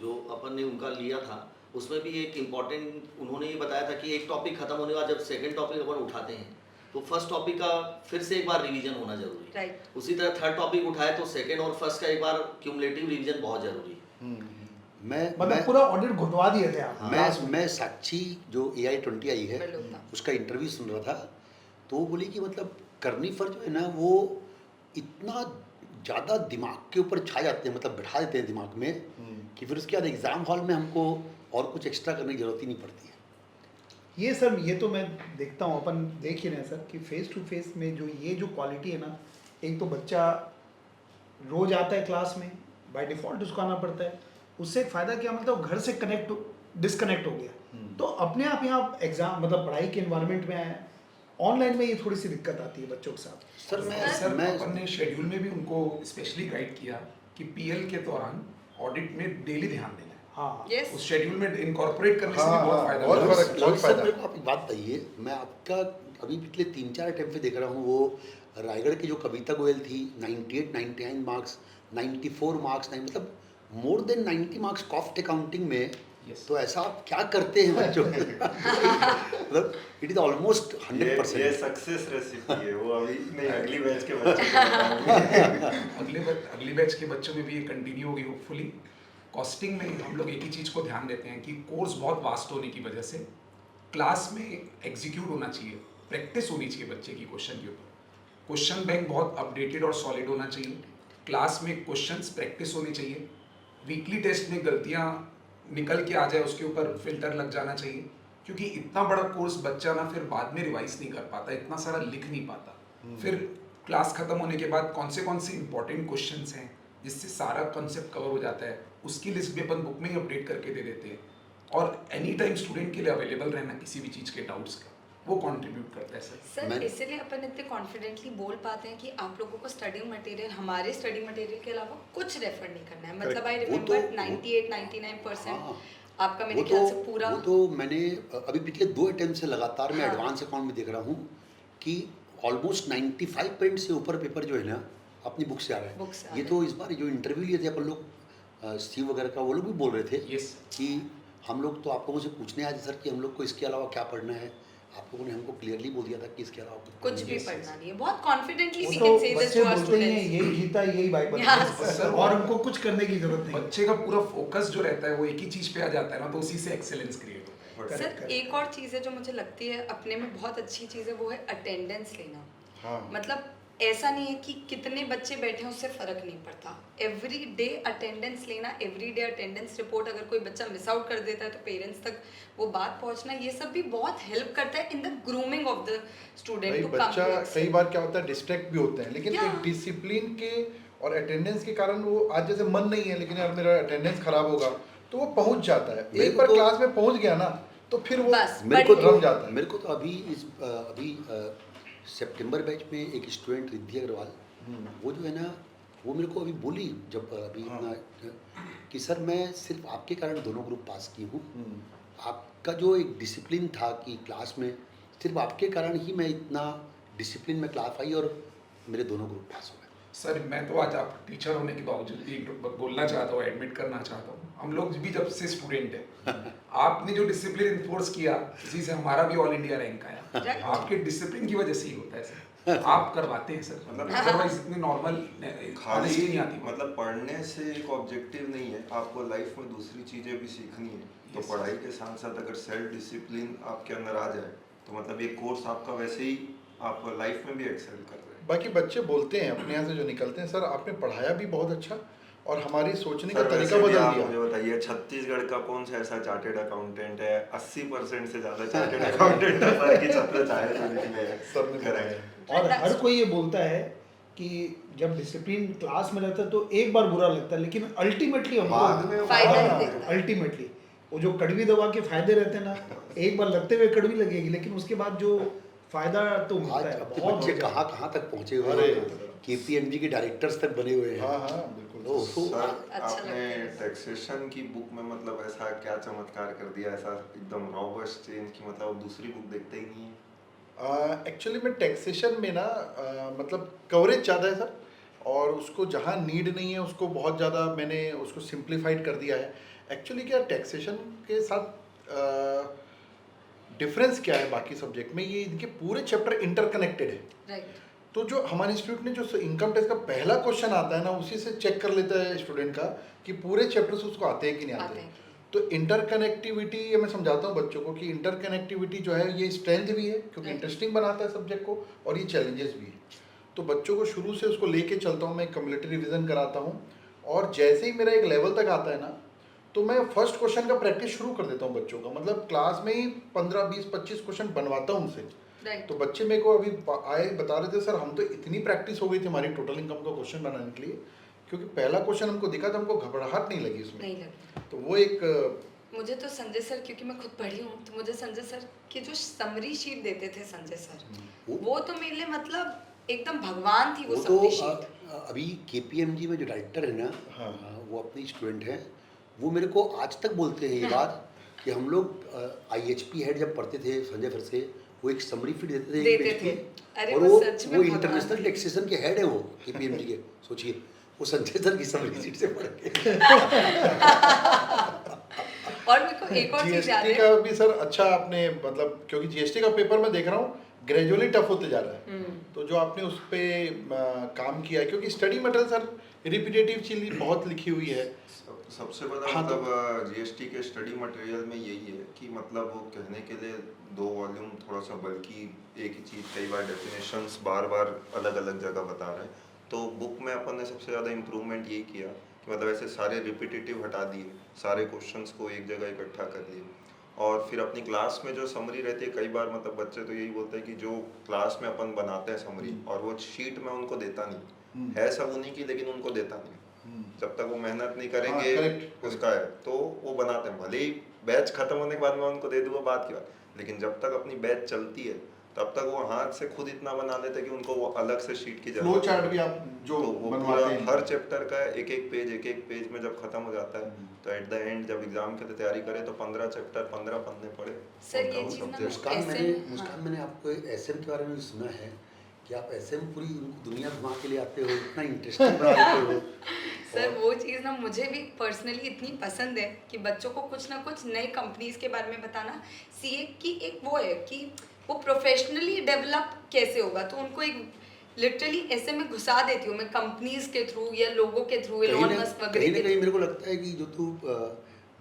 जो अपन ने उनका लिया था, उसमें भी एक इम्पॉर्टेंट उन्होंने ये बताया था कि एक टॉपिक खत्म होने के बाद जब सेकंड टॉपिक अपन उठाते हैं तो फर्स्ट टॉपिक का फिर से एक बार रिवीजन होना जरूरी है। राइट। उसी तरह थर्ड टॉपिक उठाए तो सेकंड और फर्स्ट का एक बार क्यूमुलेटिव रिवीजन बहुत जरूरी है। मतलब पूरा ऑडिट घुटवा दिए थे आप क्लास में? मैं साक्षी जो AI20 आई है बड़ौदा। उसका इंटरव्यू सुन रहा था, तो वो बोली कि मतलब करनी फर जो है ना वो इतना ज़्यादा दिमाग के ऊपर छा जाते हैं, मतलब बैठा देते हैं दिमाग में कि फिर उसके बाद एग्ज़ाम हॉल में हमको और कुछ एक्स्ट्रा करने की ज़रूरत ही नहीं पड़ती है। ये सर, ये तो मैं देखता हूँ, अपन देख ही रहे हैं सर कि फेस टू फेस में जो ये जो क्वालिटी है ना, एक तो बच्चा रोज आता है क्लास में, बाय डिफ़ॉल्ट उसको आना पड़ता है, उससे एक फ़ायदा क्या मतलब घर से डिस्कनेक्ट हो गया, तो अपने आप यहाँ एग्ज़ाम मतलब पढ़ाई के इन्वायरमेंट में आया। ऑनलाइन में ये थोड़ी सी दिक्कत आती है बच्चों के साथ। सर सर मैं अपन ने शेड्यूल में भी उनको स्पेशली गाइड किया कि पीएल के दौरान ऑडिट में डेली ध्यान देना है। हाँ यस। उस शेड्यूल में इनकॉर्पोरेट करने से हाँ, भी बहुत हाँ, फायदा बहुत होगा। फर्क- बहुत सर फायदा। मेरे को आप एक बात बताइए, मैं आपका अभी पिछले 3-4 अटेम्प्ट पे देख रहा हूँ, वो रायगढ़ की जो कविता गोयल थी 98, 99 मार्क्स, 94 मार्क्स, मतलब more than 90 marks cost accounting में। Yes. तो ऐसा आप क्या करते हैं बच्चों में? मतलब इट इज ऑलमोस्ट ये 100%। सक्सेस रेसिपी है, वो अभी नहीं अगली बैच के बच्चे को बताऊंगी। अगली बैच के बच्चों में भी ये कंटिन्यू होगी होपफुली। कॉस्टिंग में हम लोग एक ही चीज़ को ध्यान देते हैं कि कोर्स बहुत वास्ट होने की वजह से क्लास में एग्जीक्यूट होना चाहिए, प्रैक्टिस होनी चाहिए बच्चे की क्वेश्चन के ऊपर। क्वेश्चन बैंक बहुत अपडेटेड और सॉलिड होना चाहिए, क्लास में क्वेश्चंस प्रैक्टिस होनी चाहिए, वीकली टेस्ट में गलतियाँ निकल के आ जाए उसके ऊपर फिल्टर लग जाना चाहिए, क्योंकि इतना बड़ा कोर्स बच्चा ना फिर बाद में रिवाइज नहीं कर पाता, इतना सारा लिख नहीं पाता। फिर क्लास खत्म होने के बाद कौन से इंपॉर्टेंट क्वेश्चंस हैं जिससे सारा कॉन्सेप्ट कवर हो जाता है, उसकी लिस्ट भी अपन बुक में ही अपडेट करके दे देते हैं। और एनी टाइम स्टूडेंट के लिए अवेलेबल रहना किसी भी चीज़ के डाउट्स का, वो कंट्रीब्यूट करता है सर। सर इसीलिए अपन इतने कॉन्फिडेंटली बोल पाते हैं कि आप लोगों को स्टडी मटेरियल, हमारे स्टडी मटेरियल के अलावा कुछ रेफर नहीं करना है। मतलब आई वो रिमेम्बर तो- 98-99% हाँ। आपका मेरे ख्याल से पूरा। वो तो मैंने अभी पिछले 2 अटेम्प्ट से लगातार मैं हाँ। एडवांस अकाउंट में देख रहा हूँ कि ऑलमोस्ट 95% से ऊपर पेपर जो है ना अपनी बुक से आ रहा बुक से आ है। ये रहा तो इस बार जो इंटरव्यू लिए थे अपन लोग स्टीव वगैरह का, वो लोग भी बोल रहे थे Yes. कि हम लोग तो आप लोगों से पूछने आए थे सर कि हम लोग को इसके अलावा क्या पढ़ना है। आप लोगों ने हमको क्लियरली बोल दिया था कि इसके अलावा कुछ भी पढ़ना नहीं है। बहुत कॉन्फिडेंटली वो वी तो कैन से दिस बच्चे टू आवर बोलते ही हैं स्टूडेंट्स। यही गीता यही बाइबल Yes. है, और उनको कुछ करने की जरूरत नहीं। बच्चे का पूरा फोकस जो रहता है वो एक ही चीज़ पे आ जाता है ना, तो उसी से एक्सेलेंस क्रिएट होता है। सर एक और चीज़ है जो मुझे लगती है अपने में बहुत अच्छी चीज़ है, वो है अटेंडेंस लेना। हाँ मतलब ऐसा नहीं है कि कितने बच्चे बैठे हैं उससे फ़र्क नहीं पड़ता, एवरी डे अटेंडेंस लेना, एवरी डे अटेंडेंस रिपोर्ट, अगर कोई बच्चा मिस आउट कर देता है तो पेरेंट्स तक वो बात पहुंचना, ये सब भी बहुत हेल्प करता है in the grooming of the student भाई टू बच्चा कम कई बार क्या होता है डिस्ट्रैक्ट भी होते हैं, लेकिन Yeah. एक डिसिप्लिन के और अटेंडेंस के कारण वो आज जैसे मन नहीं है लेकिन यार मेरा अटेंडेंस खराब होगा तो वो पहुंच जाता है। मेरे एक बार को- क्लास में पहुंच गया ना तो फिर वो बस, मेरे को रम जाता है। मेरे को तो अभी सितंबर बैच में एक स्टूडेंट रिद्धि अग्रवाल, वो जो है ना, वो मेरे को अभी बोली जब अभी हाँ। इतना कि सर मैं सिर्फ आपके कारण दोनों ग्रुप पास की हूँ। हम्म, आपका जो एक डिसिप्लिन था कि क्लास में सिर्फ आपके कारण ही मैं इतना डिसिप्लिन में क्लास आई और मेरे दोनों ग्रुप पास हो गए। सर मैं तो आज आप टीचर होने के बावजूद भी एक बोलना चाहता हूँ, एडमिट करना चाहता हूँ, हम लोग भी जब से स्टूडेंट हैं आपने जो डिसिप्लिन इन्फोर्स किया इसी से हमारा भी ऑल इंडिया रैंक आया। Right. आपके डिसिप्लिन की वजह से ही होता है सर, आप करवाते हैं सर, मतलब अदरवाइज इतनी नॉर्मल खाली नहीं आती। मतलब पढ़ने से एक ऑब्जेक्टिव नहीं है, आपको लाइफ में दूसरी चीज़ें भी सीखनी है। तो Yes. पढ़ाई के साथ साथ अगर सेल्फ डिसिप्लिन आपके अंदर आ जाए तो मतलब ये कोर्स आपका वैसे ही आप लाइफ में भी एक्सेल कर रहे हैं। बाकी बच्चे बोलते हैं अपने यहाँ से जो निकलते हैं सर आपने पढ़ाया भी बहुत अच्छा और हमारी सोचने का सर तरीका वैसे भी बदल आप दिया। मुझे बताइए छत्तीसगढ़ का कौन सा ऐसा चार्टेड अकाउंटेंट है 80% से ज्यादा चार्टेड अकाउंटेंट है सर की छत्र चाहे तो निकले हैं। सर ने बताया। करेक्ट। और That's हर कोई ये बोलता है कि जब डिसिप्लिन क्लास में रहता है तो एक बार बुरा लगता है, लेकिन अल्टीमेटली बाद में वो फायदा हाँ, ही देता है। अल्टीमेटली वो जो कड़वी दवा के फायदे रहते हैं ना, एक बार लगते हुए कड़वी लगेगी लेकिन उसके बाद जो फायदा तो मिलता आज है अपने बहुत बच्चे मजा आता है। कहाँ तक पहुँचे हुए अरे। हैं, KPMG के डायरेक्टर्स तक बने हुए हैं। हाँ हाँ बिल्कुल। तो सर अच्छा आपने लगता है। टैक्सेशन की बुक में मतलब ऐसा क्या चमत्कार कर दिया, ऐसा एकदम रॉबस्ट चेंज की मतलब आप दूसरी बुक देखते ही नहीं है। एक्चुअली में टैक्सेशन में ना मतलब कवरेज ज़्यादा है सर, और उसको जहाँ नीड नहीं है उसको बहुत ज़्यादा मैंने उसको सिंप्लीफाइड कर दिया है। एक्चुअली क्या टैक्सेशन के साथ डिफरेंस क्या है बाकी सब्जेक्ट में, ये इनके पूरे चैप्टर इंटरकनेक्टेड है। राइट। तो जो हमारे इंस्टीट्यूट ने जो इनकम टैक्स का पहला क्वेश्चन आता है ना उसी से चेक कर लेता है स्टूडेंट का कि पूरे चैप्टर से उसको आते हैं कि नहीं आते आते हैं। हैं। तो इंटरकनेक्टिविटी ये मैं समझाता हूँ बच्चों को कि इंटरकनेक्टिविटी जो है ये स्ट्रेंथ भी है क्योंकि Right. इंटरेस्टिंग बनाता है सब्जेक्ट को, और ये चैलेंजेस भी है। तो बच्चों को शुरू से उसको लेके चलता हूँ, मैं कम्युलेटिव रिवीजन कराता हूँ, और जैसे ही मेरा एक लेवल तक आता है ना तो मैं फर्स्ट क्वेश्चन का प्रैक्टिस शुरू कर देता हूँ बच्चों का, मतलब क्लास में ही 15 20 25 क्वेश्चन बनवाता हूँ उनसे। राइट। तो बच्चे मेरे को अभी आए बता रहे थे सर हम तो इतनी प्रैक्टिस हो गई थी हमारी टोटल इनकम का क्वेश्चन बनाने के लिए, क्योंकि पहला क्वेश्चन हमको दिखा था, हमको घबराहट नहीं लगी उसमें। नहीं लगता तो वो एक मुझे तो संजय सर, क्योंकि मैं खुद पढ़ी हूँ, तो मुझे संजय सर की जो समरी शीट देते थे संजय सर, वो तो मेरे लिए मतलब एकदम भगवान थी वो वो तो समरी शीट। अभी KPMG में जो डायरेक्टर है ना, हाँ। वो अपनी स्टूडेंट हैं, वो मेरे को आज तक बोलते हैं ये बात कि हम लोग IHP हेड जब पढ़ते थे संजय फिर से, वो एक समरी फीट देते थे एक देते पेज थे। की, अरे और वो वो सच में वो भगवान इंटरनेशनल थे। टैक्सेशन के हेड है वो KPMG के, सोचिए वो संजय सर की समरी शीट से पढ़ के। और मेरे को एक और चीज याद जीएसटी है। का भी सर अच्छा आपने मतलब, क्योंकि जीएसटी का पेपर मैं देख रहा हूँ ग्रेजुअली टफ होते जा रहा है। तो जो आपने उस पर काम किया है, क्योंकि स्टडी मटेरियल सर रिपीटेटिव चीज बहुत लिखी हुई है। सबसे बड़ा हाँ, तो- मतलब जीएसटी के स्टडी मटेरियल में यही है कि मतलब वो कहने के लिए 2 वॉल्यूम थोड़ा सा बल्कि एक ही चीज़ कई बार डेफिनेशंस बार बार अलग अलग जगह बता रहे हैं। तो बुक में अपन ने सबसे ज़्यादा इम्प्रूवमेंट यही किया कि मतलब ऐसे सारे रिपीटेटिव हटा दिए, सारे क्वेश्चंस को एक जगह इकट्ठा कर लिए, और फिर अपनी क्लास में जो समरी रहती है, कई बार मतलब बच्चे तो यही बोलते हैं कि जो क्लास में अपन बनाते हैं समरी और वो शीट में उनको देता नहीं है, सब उन्हीं की, लेकिन उनको देता नहीं। जब तक वो मेहनत नहीं करेंगे correct. उसका है तो वो बनाते हैं, भले ही बैच खत्म होने के बाद मैं उनको दे दूंगा बात की बात, लेकिन जब तक अपनी बैच चलती है तब तक वो हाथ से खुद इतना बना लेते हैं कि उनको वो अलग से शीट की फ्लो जरूरत चार्ट नहीं। भी आप जो तो वो बनवाते पूरा हैं हर चैप्टर का एक एक पेज में जब खत्म हो जाता है तो एट द एंड जब एग्जाम के लिए तैयारी करें तो 15 चैप्टर 15 पन्ने पढ़े। सर, ये और चीज़ ना subject- मुस्कान मैंने आपको SM के बारे में सुना है कि आप SM पूरी दुनिया घुमा के लिए आते हो, इतना इंटरेस्टिंग बना देते हो। सर वो चीज़ ना मुझे भी पर्सनली इतनी पसंद है कि बच्चों को कुछ ना कुछ नए कंपनीज के बारे में बताना। सीए की एक वो है कि वो प्रोफेशनली डेवलप कैसे होगा, तो उनको एक लिटरली ऐसे में घुसा देती हूँ मैं कंपनीज के थ्रू या लोगों के थ्रू, कहीं एलोन ना मस्क कहीं वगैरह ना के कहीं through। मेरे को लगता है कि जो तू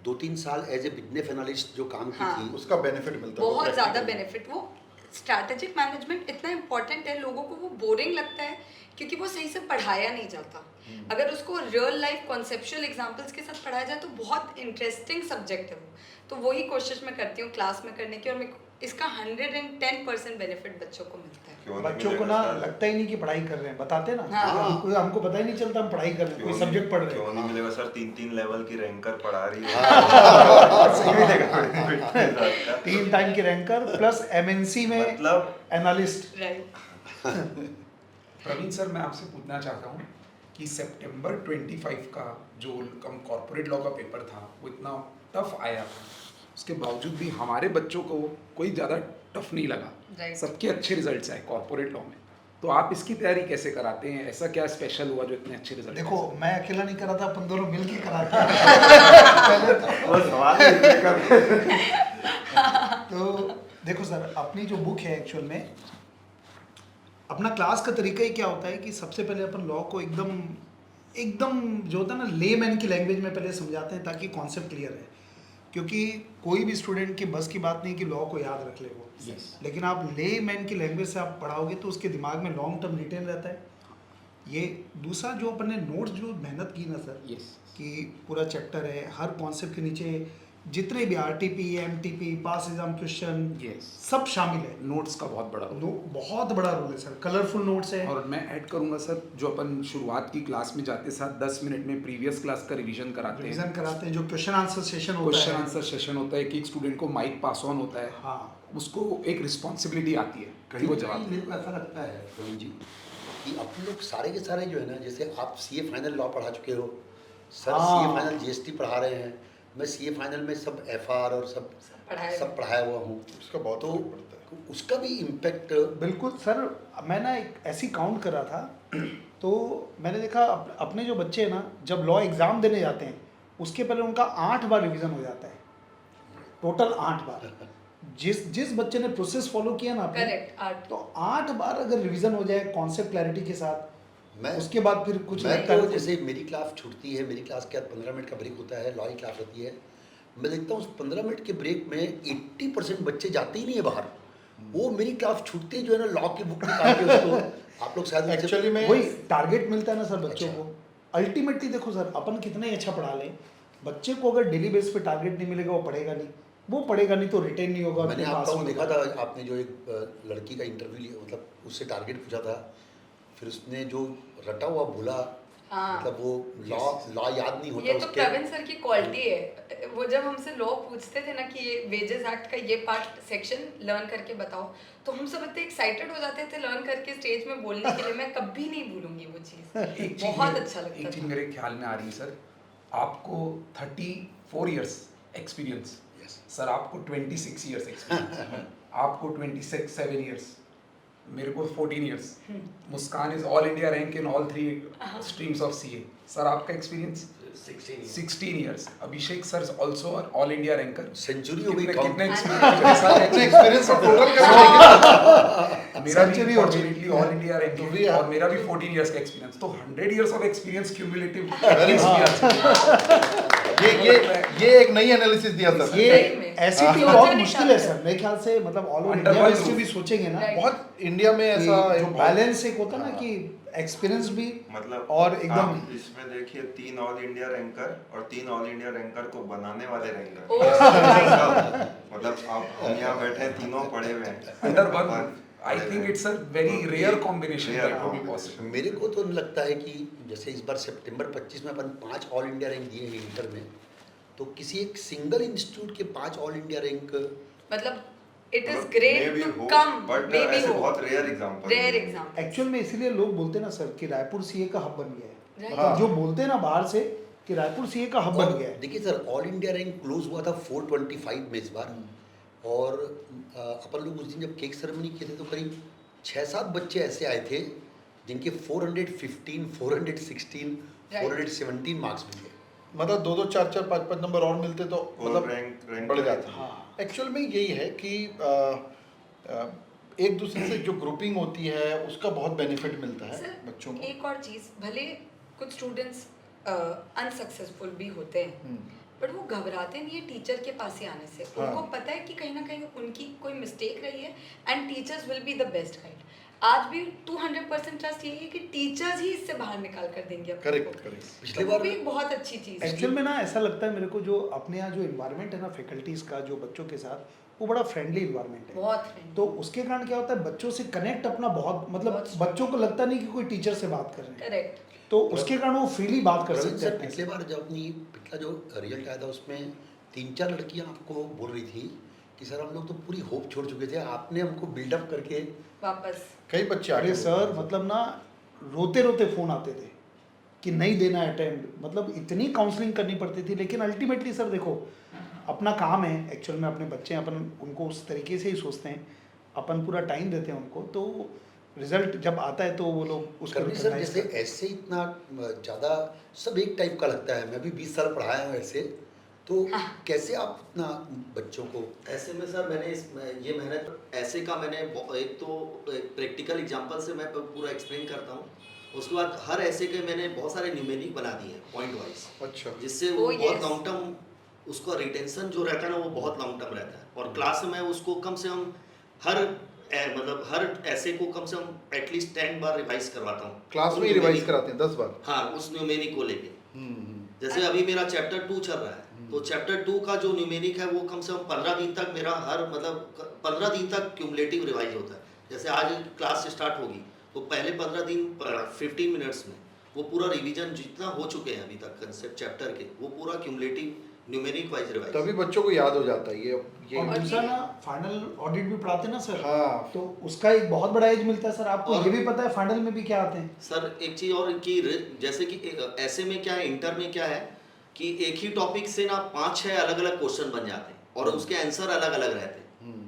2-3 साल एज ए बिजनेस एनालिस्ट जो काम की हाँ। थी, उसका बेनिफिट मिलता है वो बहुत ज़्यादा practical। बेनिफिट। वो स्ट्रैटेजिक मैनेजमेंट इतना इम्पोर्टेंट है, लोगों को वो बोरिंग लगता है क्योंकि वो सही से पढ़ाया नहीं जाता। अगर उसको रियल लाइफ कॉन्सेप्चुअल एग्जांपल्स के साथ पढ़ाया जाए तो बहुत इंटरेस्टिंग सब्जेक्ट है वो। तो वही कोशिश मैं करती हूँ क्लास में करने की, और मेरे को इसका 110% बेनिफिट बच्चों को मिलता है। क्यों नहीं बच्चों को ना मिलेगा सर? लगता ही नहीं कि पढ़ाई कर रहे हैं, बताते ना हाँ। हमको पता ही नहीं चलता हम पढ़ाई कर रहे हैं, क्यों कोई नहीं- सब्जेक्ट पढ़ रहे क्यों हैं। नहीं मिलेगा सर? 3 लेवल की रैंकर पढ़ा रही है। सही मिलेगा 3 टाइम की रैंकर प्लस एमएनसी में मतलब एनालिस्ट। राइट। प्रवीण सर, मैं आपसे पूछना चाहता हूँ कि सितंबर 25 का जो कॉर्पोरेट लॉ का पेपर था वो इतना टफ आया था, उसके बावजूद भी हमारे बच्चों को कोई ज़्यादा टफ नहीं लगा। Right. सबके अच्छे रिजल्ट्स आए कॉर्पोरेट लॉ में। तो आप इसकी तैयारी कैसे कराते हैं? ऐसा क्या स्पेशल हुआ जो इतने अच्छे रिजल्ट? देखो मैं अकेला नहीं करा था, अपन दोनों मिल के कराते हैं। वो सवाल ही इसलिए कर तो देखो सर, अपनी जो बुक है एक्चुअल में अपना क्लास का तरीका ही क्या होता है कि सबसे पहले अपन लॉ को एकदम जो होता है ना लेमैन की लैंग्वेज में पहले समझाते हैं ताकि कॉन्सेप्ट क्लियर है, क्योंकि कोई भी स्टूडेंट की बस की बात नहीं कि लॉ को याद रख ले वो। Yes. लेकिन आप लेमैन की लैंग्वेज से आप पढ़ाओगे तो उसके दिमाग में लॉन्ग टर्म रिटेन रहता है। ये दूसरा जो अपन ने नोट्स जो मेहनत की ना सर, यस। कि पूरा चैप्टर है, हर कॉन्सेप्ट के नीचे जितने भी आरटीपी, एमटीपी, पास एग्जाम क्वेश्चन Yes. सब शामिल है। नोट्स का बहुत बड़ा रोल। बहुत बड़ा रोल है सर, कलरफुल नोट्स है। और मैं ऐड करूंगा सर, जो अपन शुरुआत की क्लास में जाते साथ 10 मिनट में प्रीवियस क्लास का रिवीजन कराते हैं। रिवीजन कराते हैं, जो क्वेश्चन आंसर सेशन होता क्वेश्चन है। आंसर सेशन होता है कि एक स्टूडेंट को माइक पास ऑन होता है, हाँ, उसको एक रिस्पॉन्सिबिलिटी आती है कि कहीं वो ना जवाब कहीं मेरे को ऐसा लगता है प्रवीण जी कि अपन लोग सारे के सारे जो है ना, जैसे आप सीए फाइनल लॉ पढ़ा चुके हो, सर हाँ। सीए फाइनल जीएसटी पढ़ा रहे हैं, मैं सीए फाइनल में सब एफआर और सब पढ़ाया हुआ हूँ, उसका बहुत तो फर्क पड़ता है। उसका भी इम्पैक्ट बिल्कुल सर। मैं ना एक ऐसी काउंट कर रहा था तो मैंने देखा अपने जो बच्चे हैं ना, जब लॉ एग्ज़ाम देने जाते हैं उसके पहले उनका 8 बार रिवीजन हो जाता है, टोटल 8 बार। जिस बच्चे ने प्रोसेस फॉलो किया ना आपने, करेक्ट। आर्ट तो 8 बार अगर रिवीजन हो जाए कॉन्सेप्ट क्लैरिटी के साथ, मैं उसके बाद फिर कुछ मैं लगता तो है जैसे मेरी क्लास छूटती है, मेरी क्लास के बाद 15 मिनट का ब्रेक होता है, लॉ की क्लास होती है, मैं देखता हूँ उस 15 मिनट के ब्रेक में 80% बच्चे जाते ही नहीं है बाहर। वो मेरी क्लास छूटते ही जो है ना लॉ की बुक निकाल के उसको आप लोग शायद मुझसे- एक्चुअली में वही टारगेट मिलता है ना सर बच्चों अच्छा। को। अल्टीमेटली देखो सर, अपन कितना ही अच्छा पढ़ा लें, बच्चे को अगर डेली बेस पे टारगेट नहीं मिलेगा वो पढ़ेगा नहीं तो रिटेन नहीं होगा। मैंने अपने आपका पास वो नहीं देखा होगा। था, आपने जो एक लड़की का इंटरव्यू लिया, मतलब उससे टारगेट पूछा था, फिर उसने जो रटा हुआ बोला, हाँ। मतलब वो लॉ याद नहीं होता ये तो उसके। प्रवीण सर की क्वालिटी है। वो जब हमसे लॉ पूछते थे ना कि ये वेजेस एक्ट का ये पार्ट सेक्शन लर्न करके बताओ, तो हम सब इतने एक्साइटेड हो जाते थे लर्न करके स्टेज में बोलने के लिए। मैं कभी नहीं भूलूंगी वो चीज़, एक चीज बहुत मेरे- अच्छा लगता एक चीज था। मेरे ख्याल में आ रही है सर, आपको 34 इयर्स एक्सपीरियंस, Yes. सर आपको 26 इयर्स एक्सपीरियंस, आपको 27 इयर्स, मेरे को 14 years, Muskan is all India rank in all 3 streams of CA. Sir आपका experience 16 years. Abhishek sir also all India ranker. Century हो गई कितने count। एक्सपीरियंस और टोटल का मेरा भी Century हो फॉर्चुनेटली ऑल इंडिया तो रैंकिंग भी और आप- मेरा भी 14 इयर्स का एक्सपीरियंस, तो 100 इयर्स ऑफ एक्सपीरियंस क्यूमुलेटिव ये एक नई एनालिसिस दिया था ये सही में। ऐसी हाँ। भी सोचा बहुत नहीं मुश्किल था। है सर, मेरे ख्याल से मतलब all over Under India one में roof। भी सोचेंगे ना Right. बहुत इंडिया में कि ऐसा जो बैलेंस एक होता है ना हाँ। कि एक्सपीरियंस भी मतलब और एकदम आप इसमें देखिए 3 ऑल इंडिया रैंकर और 3 ऑल इंडिया रैंकर को बनाने वाले रैंकर। ओह, मतलब आप हम यहाँ बैठे तीनों पढ़े हुए हैं under one. I think it's a very rare combination Rare that would be combination। Possible. मेरे को तो लगता है कि जैसे इस बार सितंबर 25 में अपन 5 ऑल इंडिया रैंक दिए हैं इंटर में, तो किसी एक सिंगल इंस्टीट्यूट के 5 ऑल इंडिया रैंक मतलब it is great to come, but maybe ऐसे हो बहुत rare example rare example. Actual में इसीलिए लोग बोलते हैं ना सर कि रायपुर सीए का हब बन गया है। Right. मतलब जो बोलते हैं ना बाहर से कि रायपुर सीए का हब बन और गया है। देखिए sir, all India rank close हुआ था 425 में इस बार, और अपन लोग उस दिन जब केक सेरेमनी किए थे तो करीब 6-7 बच्चे ऐसे आए थे जिनके 415, 416, Right. 417 मार्क्स मिले। मतलब 2-2, 4-4, 5-5 नंबर और मिलते तो और मतलब रैंक बढ़ जाता। हाँ। एक्चुअल में यही है कि एक दूसरे से जो ग्रुपिंग होती है उसका बहुत बेनिफिट मिलता है सर, बच्चों को। एक और चीज़, भले कुछ स्टूडेंट्स अनसक्सेसफुल भी होते हैं, बट वो घबराते नहीं है टीचर के पास ही आने से। हाँ। उनको पता है कि कहीं ना कहीं उनकी कोई मिस्टेक रही है and teachers will be the best guide. आज भी 200% ट्रस्ट यही है कि टीचर्स ही इससे बाहर निकाल कर देंगे अपने करेक्ट को। करेक्ट। पिछली तो वो बार भी एक बहुत अच्छी चीज़ है। एक्चुअल में ना ऐसा लगता है मेरे को, जो अपने यहाँ जो इन्वायरमेंट है ना फैकल्टीज़ का, जो बच्चों के साथ, वो बड़ा फ्रेंडली इन्वायरमेंट है। बहुत friendly। तो उसके कारण क्या होता है, बच्चों से कनेक्ट अपना बहुत, मतलब बहुत बच्चों को लगता नहीं कि कोई टीचर से बात कर रहे हैं, करेक्ट। तो उसके कारण वो फ्रीली बात कर रविंद्र सकते सर, हैं। पिछले बार जब अपनी पिछला जो रिजल्ट आया था उसमें 3-4 लड़कियां आपको बोल रही थी कि सर हम लोग तो पूरी होप छोड़ चुके थे, आपने हमको बिल्डअप करके। वापस कई बच्चे आगे अरे सर, मतलब ना रोते रोते फ़ोन आते थे कि नहीं देना अटेम्प्ट, मतलब इतनी काउंसलिंग करनी पड़ती थी। लेकिन अल्टीमेटली सर देखो, अपना काम है एक्चुअल में, अपने बच्चे हैं, अपन उनको उस तरीके से ही सोचते हैं, अपन पूरा टाइम देते हैं उनको, तो रिजल्ट जब आता है तो वो लोग उसको करनी सर, recognize जैसे करते हैं। ऐसे इतना ज़्यादा सब एक टाइप का लगता है, मैं भी 20 साल पढ़ाया हूँ ऐसे, तो कैसे आप इतना बच्चों को। ऐसे में सर मैंने ये मेहनत ऐसे का मैंने एक तो प्रैक्टिकल एग्जांपल से मैं पूरा एक्सप्लेन करता हूँ। उसके बाद हर ऐसे के मैंने बहुत सारे न्यूमेरिक बना दिए पॉइंट वाइज, अच्छा जिससे वो Oh, बहुत yes. लॉन्ग टर्म उसका रिटेंशन जो रहता है ना वो बहुत लॉन्ग टर्म रहता है। और क्लास में उसको कम से कम मतलब हर ऐसे को कम से कम एटलीस्ट 10 बार रिवाइज करवाता हूँ। क्लास में ही रिवाइज कराते हैं 10 बार। हाँ, उस न्यूमेरिक को लेके। हम्म। जैसे अभी मेरा चैप्टर 2 चल रहा है, तो चैप्टर 2 का जो न्यूमेरिक है वो कम से कम 15 दिन तक मेरा हर मतलब 15 दिन तक क्यूमुलेटिव रिवाइज होता है। जैसे आज क्लास स्टार्ट होगी तो पहले 15 दिन 15 मिनट्स में वो पूरा रिवीजन जितना हो चुके हैं अभी तक कंसेप्ट चैप्टर के, वो पूरा क्यूमुलेटिव न्यूमेरिक वाइज रिवाइज। तभी बच्चों को याद हो जाता है ये और दूसरा ना फाइनल ऑडिट भी पढ़ाते हैं ना सर, हाँ। तो उसका एक बहुत बड़ा एज मिलता है सर। आपको और- ये भी पता है फाइनल में भी क्या आते हैं? सर एक चीज़ और कि जैसे कि ऐसे में क्या है, इंटर में क्या है कि एक ही टॉपिक से ना 5-6 अलग अलग क्वेश्चन बन जाते हैं और उसके आंसर अलग अलग रहते हैं।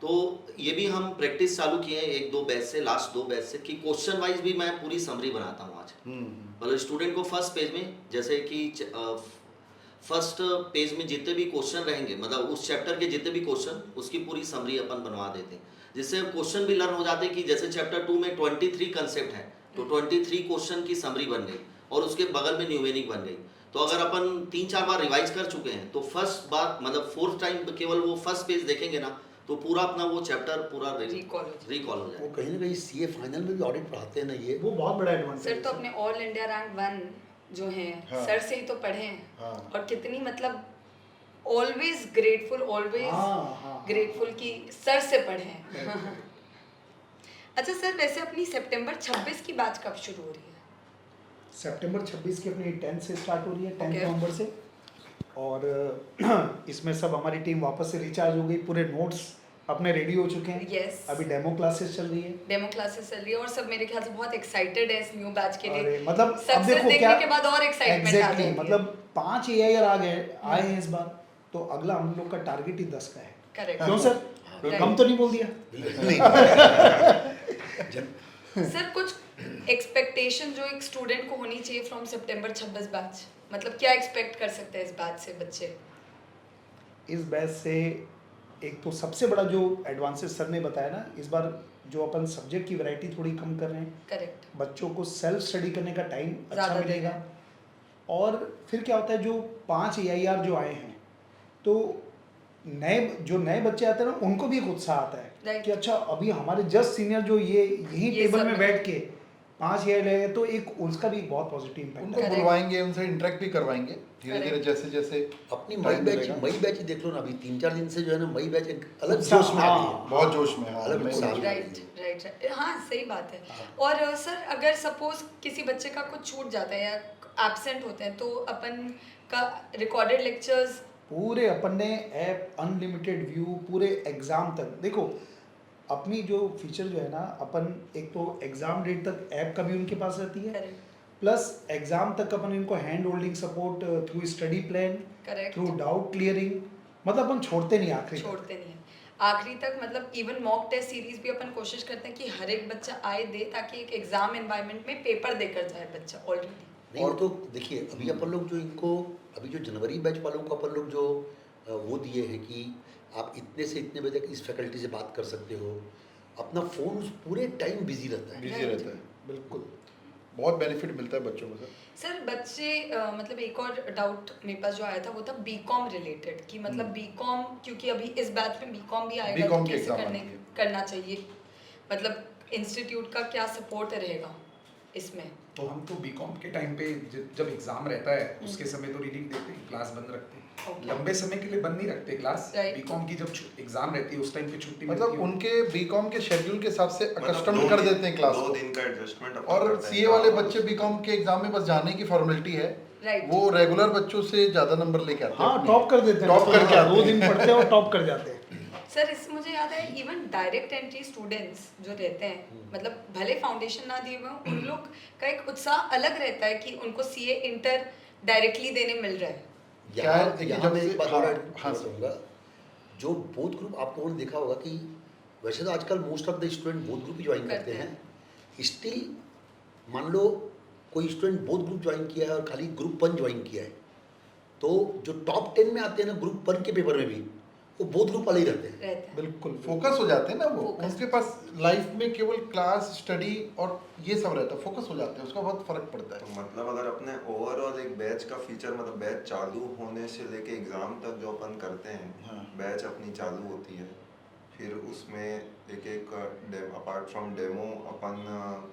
तो ये भी हम प्रैक्टिस चालू किए हैं 1-2 बैच से, लास्ट 2 बैच से, कि क्वेश्चन वाइज भी मैं पूरी समरी बनाता हूँ आज। मतलब स्टूडेंट को फर्स्ट पेज में, जैसे कि फर्स्ट पेज में जितने भी क्वेश्चन रहेंगे, मतलब उस चैप्टर के जितने भी क्वेश्चन, उसकी पूरी समरी अपन बनवा देते हैं, जिससे क्वेश्चन भी लर्न हो जाते हैं कि जैसे चैप्टर 2 में 23 कंसेप्ट है तो 23 क्वेश्चन की समरी बन गई और उसके बगल में न्यूमेरिक बन गई। तो अगर अपन 3-4 बार रिवाइज कर चुके हैं तो फर्स्ट बार मतलब 4th टाइम केवल वो फर्स्ट पेज देखेंगे ना तो पूरा अपना वो चैप्टर पूरा Recall रिकॉल हो वो जाएगा। कहीं ना कहीं सीए फाइनल में भी ऑडिट पढ़ाते हैं ना ये। वो बहुत बड़ा एडवांटेज सर है तो अपने ऑल इंडिया रैंक 1 जो हैं हाँ। सर से ही तो पढ़े हैं। हाँ। और कितनी मतलब ऑलवेज ग्रेटफुल, ऑलवेज हाँ। ग्रेटफुल कि सर से पढ़े हैं। अच्छा सर, वैसे अपनी सितंबर 26 की बैच कब शुरू हो रही है? सितंबर 26 की अपनी 10 से स्टार्ट हो रही है, 10 Okay. नवंबर से। और इसमें सब हमारी टीम वापस से रिचार्ज हो गई, पूरे नोट्स अपने रेडी हो चुके हैं। Yes. अभी डेमो क्लासेस चल रही है। डेमो क्लासेस चल रही है और सब मेरे ख्याल से बहुत एक्साइटेड है इस न्यू बैच के लिए। अरे मतलब अब सक्सेस देखो देखने क्या के बाद और एक्साइटमेंट आ एग्जैक्टली, जाती है। मतलब 5 AIR आए हैं इस बार, तो अगला हम लोग का टारगेट ही 10 का है। करेक्ट। क्यों सर, Right. कम तो नहीं बोल दिया? सर कुछ एक्सपेक्टेशन जो एक स्टूडेंट को होनी चाहिए फ्रॉम सितंबर 26 बैच, मतलब क्या एक्सपेक्ट कर सकते हैं इस बैच से बच्चे? इस बैच से एक तो सबसे बड़ा जो एडवांसेस सर ने बताया ना, इस बार जो अपन सब्जेक्ट की वैरायटी थोड़ी कम कर रहे हैं, करेक्ट। बच्चों को सेल्फ स्टडी करने का टाइम अच्छा ज़्यादा मिलेगा। देगा। और फिर क्या होता है, जो 5 AIR जो आए हैं, तो नए बच्चे आते हैं ना, उनको भी एक उत्साह आता है Right. कि अच्छा अभी हमारे जस्ट सीनियर जो यही ये टेबल सब में में। बैठ के 5 AIR ले, तो एक उसका भी बहुत पॉजिटिव इम्पैक्ट उनको है। Correct. बुलवाएंगे, उनसे इंटरेक्ट भी करवाएंगे धीरे धीरे, Correct. जैसे जैसे अपनी Time मई बैच मिलेगा। देख लो ना, अभी 3-4 दिन से जो है ना मई बैच एक अलग उत्साह, जोश में आ रही हाँ। है। बहुत जोश में। हाँ, अलग मैं उत्साह में। राइट राइट राइट, हाँ सही बात है। और सर अगर सपोज किसी बच्चे का कुछ छूट जाता है या एब्सेंट होते हैं तो अपन का रिकॉर्डेड लेक्चर्स पूरे अपन ने ऐप अनलिमिटेड व्यू पूरे एग्ज़ाम तक, देखो अपनी जो फीचर जो है ना, अपन एक तो एग्ज़ाम डेट तक ऐप का भी उनके पास रहती है, करेक्ट प्लस एग्ज़ाम तक अपन इनको hand holding support through study plan, correct through doubt clearing, मतलब अपन छोड़ते नहीं आखिरी तक। छोड़ते नहीं है आखिरी तक। मतलब इवन मॉक टेस्ट सीरीज भी अपन कोशिश करते हैं कि हर एक बच्चा आए दे, ताकि एक एग्जाम एनवायरनमेंट में पेपर देकर जाए बच्चा ऑलरेडी। नहीं, और तो देखिए अभी अपन लोग जो इनको अभी जो जनवरी बैच वालों को अपन लोग जो वो दिए हैं कि आप इतने से इतने बजे तक इस फैकल्टी से बात कर सकते हो, अपना फ़ोन पूरे टाइम बिजी रहता है। बिजी रहता है। बिल्कुल। बहुत बेनिफिट मिलता है बच्चों को सर। सर बच्चे मतलब एक और डाउट मेरे पास जो आया था वो था बीकॉम रिलेटेड कि मतलब बीकॉम क्योंकि अभी इस बैच में बीकॉम भी आएगा तो B.Com के कैसे एग्जाम आएंगे। करना चाहिए, मतलब इंस्टीट्यूट का क्या सपोर्ट रहेगा इसमें? तो हम तो बीकॉम के टाइम पे जब एग्जाम रहता है उसके समय तो रीडिंग देते हैं, क्लास बंद रखते हैं। Okay. लंबे समय के लिए बंद नहीं रखते क्लास। Right. बीकॉम की जब एग्जाम रहती है उस टाइम पे छुट्टी मतलब मिलती है। उनके बीकॉम के शेड्यूल के हिसाब से मतलब अकस्टम दो कर दिन- देते हैं क्लास 2 को। दिन का एडजस्टमेंट और सीए वाले बच्चे बीकॉम के एग्जाम में बस जाने की फॉर्मेलिटी है, Right. वो रेगुलर बच्चों से ज्यादा नंबर लेके आते हैं हाँ अपनी। टॉप कर देते हैं, टॉप करके आते 2 हैं। दिन पढ़ते हैं और टॉप कर जाते हैं। सर इस मुझे याद है इवन डायरेक्ट एंट्री स्टूडेंट्स जो रहते हैं मतलब भले फाउंडेशन ना दिए हुए हों, उन लोग का एक उत्साह अलग रहता है कि उनको सीए इंटर डायरेक्टली देने मिल रहा है। क्या है, यहाँ देखिए, यहाँ जब मैं से- एक बात हाँ, और हाँ, ऐड करूँगा, जो बोथ ग्रुप आप लोगों ने देखा होगा कि वैसे तो आजकल most of the student both group he join करते करते हैं। स्टिल मान लो कोई स्टूडेंट बोथ ग्रुप ज्वाइन किया है और खाली ग्रुप 1 ज्वाइन किया है, तो जो टॉप 10 में आते हैं ना ग्रुप 1 के पेपर में भी, वो बोथ ग्रुप वाले ही रहते हैं। रहता है बिल्कुल फोकस हो जाते हैं ना वो, Focus. उनके पास लाइफ में केवल क्लास स्टडी और ये सब रहता है, फोकस हो जाते हैं, उसका बहुत फर्क पड़ता तो है। मतलब अगर अपने ओवरऑल एक बैच का फीचर मतलब बैच चालू होने से लेके एग्जाम तक जो अपन करते हैं, हाँ। बैच अपनी चालू होती है, फिर उसमें एक अपार्ट फ्रॉम डेमो अपन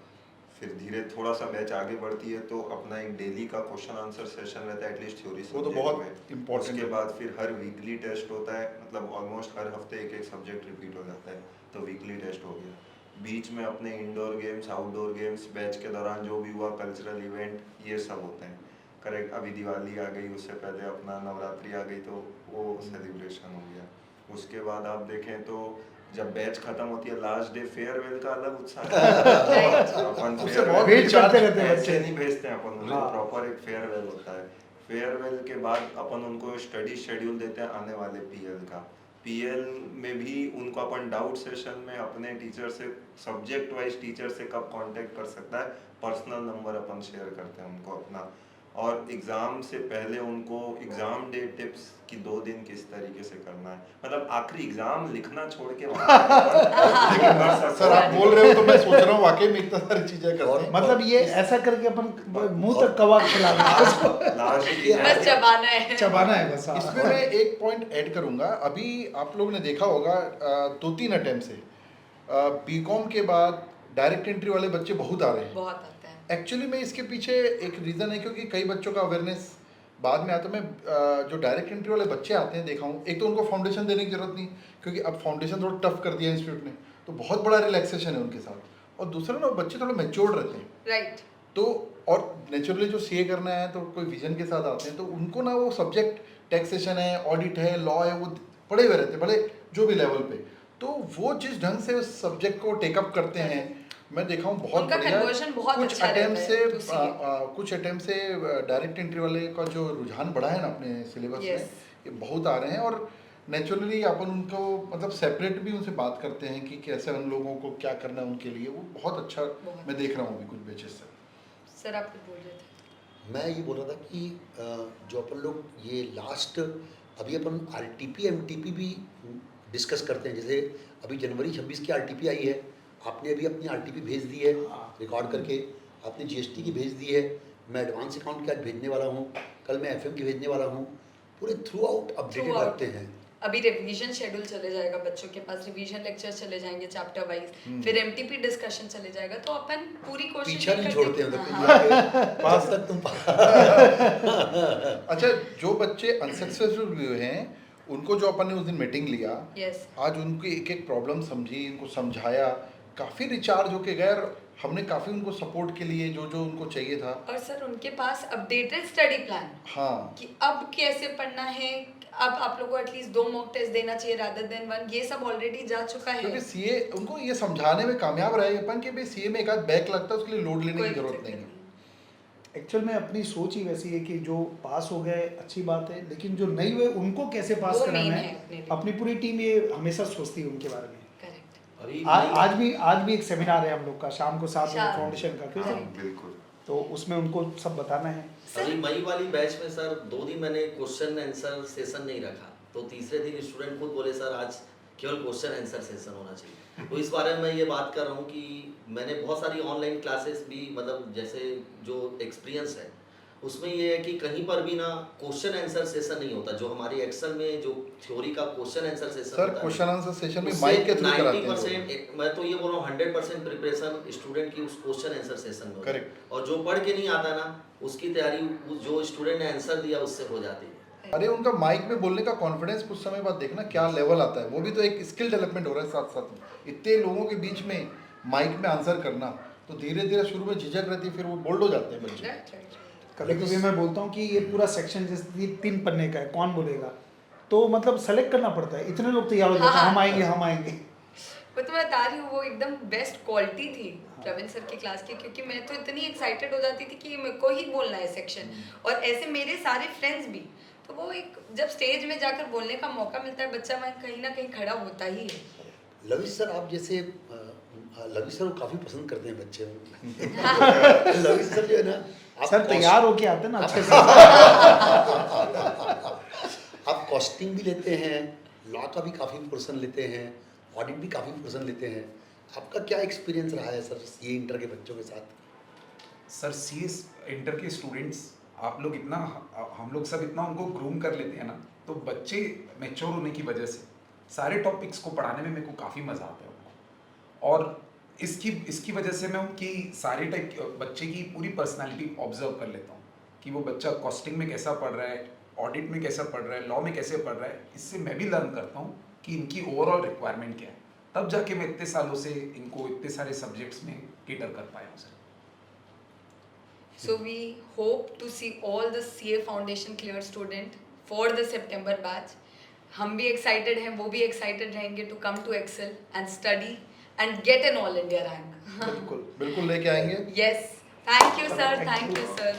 फिर धीरे थोड़ा सा बैच आगे बढ़ती है तो अपना एक डेली का क्वेश्चन आंसर सेशन रहता है एटलीस्ट थ्योरी वो तो बहुत important उसके है। बाद फिर हर वीकली टेस्ट होता है, मतलब ऑलमोस्ट हर हफ्ते एक सब्जेक्ट रिपीट हो जाता है, तो वीकली टेस्ट हो गया। बीच में अपने indoor games outdoor games batch के दौरान जो भी हुआ कल्चरल इवेंट ये सब होते हैं, करेक्ट। अभी दिवाली आ गई, उससे पहले अपना नवरात्रि आ गई तो वो सेलिब्रेशन हो गया। उसके बाद आप देखें तो जब बैच खत्म होती है लास्ट डे फेयरवेल का अलग उत्साह है। अपन उससे farewell बहुत वेट करते रहते हैं ऐसे बच्चे। नहीं भेजते हैं अपन उन्हें, हाँ। प्रॉपर एक फेयरवेल होता है। फेयरवेल के बाद अपन उनको स्टडी शेड्यूल देते हैं आने वाले पीएल का। पीएल में भी उनको अपन डाउट सेशन में अपने टीचर से सब्जेक्ट वाइज टीचर से कब कांटेक्ट कर सकता है, पर्सनल नंबर अपन शेयर करते हैं उनको अपना। और एग्जाम से पहले उनको एग्जाम डे टिप्स कि 2 दिन किस तरीके से करना है, मतलब आखिरी एग्जाम लिखना छोड़ के सर आप बोल रहे हो तो मैं सोच रहा हूँ वाकई में इतना सारी चीजें करते हैं। मतलब ये ऐसा करके अपन मुंह तक कबाब खिलाना है उसको, बस चबाना है। चबाना है बस। हाँ। इसमें मैं एक पॉइंट ऐड करूंगा, अभी आप लोगों ने देखा होगा 2-3 अटेम्प्ट से बीकॉम के बाद डायरेक्ट एंट्री वाले बच्चे बहुत आ रहे हैं। बहुत आता है। एक्चुअली में इसके पीछे एक रीज़न है क्योंकि कई बच्चों का अवेयरनेस बाद में आता है। मैं जो डायरेक्ट एंट्री वाले बच्चे आते हैं देखा हूँ, एक तो उनको फाउंडेशन देने की जरूरत नहीं क्योंकि अब फाउंडेशन थोड़ा टफ कर दिया इंस्टीट्यूट ने, तो बहुत बड़ा रिलैक्सेशन है उनके साथ। और दूसरा ना बच्चे थोड़े मेच्योर्ड रहते हैं, राइट। तो और नेचुरली जो सीए करना है तो कोई विजन के साथ आते हैं, तो उनको ना वो सब्जेक्ट टैक्सेशन है, ऑडिट है, लॉ है, वो पढ़े हुए रहते हैं भले जो भी लेवल पे, तो वो जिस ढंग से उस सब्जेक्ट को टेकअप करते हैं मैं देखा हूँ बहुत उनका बढ़िया। conversion बहुत कुछ अच्छा रहता अटेम्प्ट है से to CA। कुछ अटेम्प्ट से डायरेक्ट एंट्री वाले का जो रुझान बढ़ा है ना अपने सिलेबस Yes। में, ये बहुत आ रहे हैं। और नेचुरली अपन उनको मतलब सेपरेट भी उनसे बात करते हैं कि कैसे उन लोगों को क्या करना है उनके लिए, वो बहुत अच्छा बहुत मैं देख रहा हूँ अभी कुछ बेचेस से। सर आप कुछ बोल रहे थे। मैं ये बोल रहा था कि जो अपन लोग ये लास्ट अभी अपन आरटीपी एमटीपी भी डिस्कस करते हैं, जैसे अभी जनवरी 26 की आरटीपी आई है, आपने अभी अपनी आरटीपी भेज दी है रिकॉर्ड करके, आपने जीएसटी की भेज दी है, मैं एडवांस अकाउंट की आज भेजने वाला हूँ, कल मैं एफएम की भेजने वाला हूँ, पूरे थ्रू आउट अपडेटेड Throughout। रखते हैं। अभी रिवीजन शेड्यूल चले जाएगा बच्चों के पास, रिवीजन लेक्चर चले जाएंगे चैप्टर वाइज, फिर एमटीपी डिस्कशन चले जाएगा, तो अपन पूरी कोशिश पीछा नहीं करते छोड़ते हैं। हैं तो हाँ। कहीं पास तक तुम अच्छा, जो बच्चे अनसक्सेसफुल हुए हैं उनको जो अपन ने उस दिन मीटिंग लिया, यस। आज उनकी एक एक प्रॉब्लम समझी, इनको समझाया, काफ़ी रिचार्ज होके गए और हमने काफ़ी उनको सपोर्ट के लिए जो जो उनको चाहिए था। और सर उनके पास अपडेटेड स्टडी प्लान हाँ, कि अब कैसे पढ़ना है, अब आप लोगों को एटलीस्ट 2 मॉक टेस्ट देना चाहिए रादर देन 1, ये सब ऑलरेडी जा चुका है। क्योंकि सीए उनको ये समझाने में कामयाब रहे अपन कि भाई सीए में एक आध बैक लगता है, उसके लिए लोड लेने कोई की जरूरत दिक्कत नहीं है। एक्चुअल में अपनी सोच ही वैसी है कि जो पास हो गए अच्छी बात है, लेकिन जो नहीं हुए उनको कैसे पास वो कराना main है, है अपने लिए। अपनी पूरी टीम ये हमेशा सोचती है उनके बारे में। करेक्ट। अभी आज भी एक सेमिनार है हम लोग का शाम को 7 बजे शाम। फाउंडेशन का, क्यों हाँ, सर? बिल्कुल। तो उसमें उनको सब बताना है। अभी मई वाली बैच में सर 2 दिन मैंने क्वेश्चन आंसर सेशन नहीं रखा, तो तीसरे दिन स्टूडेंट खुद बोले सर आज केवल क्वेश्चन आंसर सेशन होना चाहिए। तो इस बारे में मैं ये बात कर रहा हूँ कि मैंने बहुत सारी ऑनलाइन क्लासेस भी मतलब जैसे जो एक्सपीरियंस है उसमें ये है कि कहीं पर भी ना क्वेश्चन आंसर सेशन नहीं होता। जो हमारी एक्सेल में जो थ्योरी का क्वेश्चन आंसर सेशन सर होता है क्वेश्चन आंसर सेशन में उससे माइक के थ्रू कराते हैं 90% मैं तो ये बोल रहा हूँ 100% प्रिपरेशन स्टूडेंट की उस क्वेश्चन आंसर सेशन में होती है। Correct. और जो पढ़ के नहीं आता ना उसकी तैयारी जो स्टूडेंट ने आंसर दिया उससे हो जाती है। अरे उनका माइक में बोलने का कॉन्फिडेंस कुछ समय बाद देखना क्या लेवल आता है, वो भी तो एक स्किल डेवलपमेंट हो रहा है साथ साथ में। इतने लोगों के बीच में माइक में आंसर करना तो धीरे धीरे शुरू में झिझक रहती है, फिर वो बोल्ड हो जाते हैं बच्चे। Right. कभी कभी मैं बोलता हूँ कि ये पूरा सेक्शन जैसे 3 पन्ने का है, कौन बोलेगा, तो मतलब सेलेक्ट करना पड़ता है। इतने लोग तैयार हो जाते हैं, हम आएंगे। वो तो मैं बता रही हूँ, वो एकदम बेस्ट क्वालिटी थी प्रवीण सर की क्लास की, क्योंकि मैं तो इतनी एक्साइटेड हो जाती थी कि मेरे को ही बोलना है सेक्शन, और ऐसे मेरे सारे फ्रेंड्स भी। तो वो एक जब स्टेज में जाकर बोलने का मौका मिलता है, बच्चा वहाँ कहीं ना कहीं खड़ा होता ही है। लवी सर आप जैसे लवी सर को काफ़ी पसंद करते हैं बच्चे। लवी सर जो है ना सर तैयार होके आते हैं ना अच्छे से। आप कॉस्टिंग भी लेते हैं, लॉ का भी काफ़ी पोर्शन लेते हैं, ऑडिट भी काफ़ी पोर्शन लेते हैं। आपका क्या एक्सपीरियंस रहा है सर ये इंटर के बच्चों के साथ? सर सीएस इंटर के स्टूडेंट्स आप लोग इतना हम लोग सब इतना उनको ग्रूम कर लेते हैं ना, तो बच्चे मैच्योर होने की वजह से सारे टॉपिक्स को पढ़ाने में मेरे को काफ़ी मज़ा आता है उनको। और इसकी वजह से मैं उनकी सारे टाइप बच्चे की पूरी पर्सनालिटी ऑब्जर्व कर लेता हूँ कि वो बच्चा कॉस्टिंग में कैसा पढ़ रहा है, ऑडिट में कैसा पढ़ रहा है, लॉ में कैसे पढ़ रहा है। इससे मैं भी लर्न करता हूँ कि इनकी ओवरऑल रिक्वायरमेंट क्या है, तब जाके मैं इतने सालों से इनको इतने सारे सब्जेक्ट्स में केटर कर पाया हूँ sir. So we hope to see all the CA Foundation clear student for the September batch. हम भी excited हैं, वो भी excited रहेंगे to come to Excel and study and get an all India rank. बिल्कुल बिल्कुल लेके आएंगे। Yes, thank you sir, thank you sir.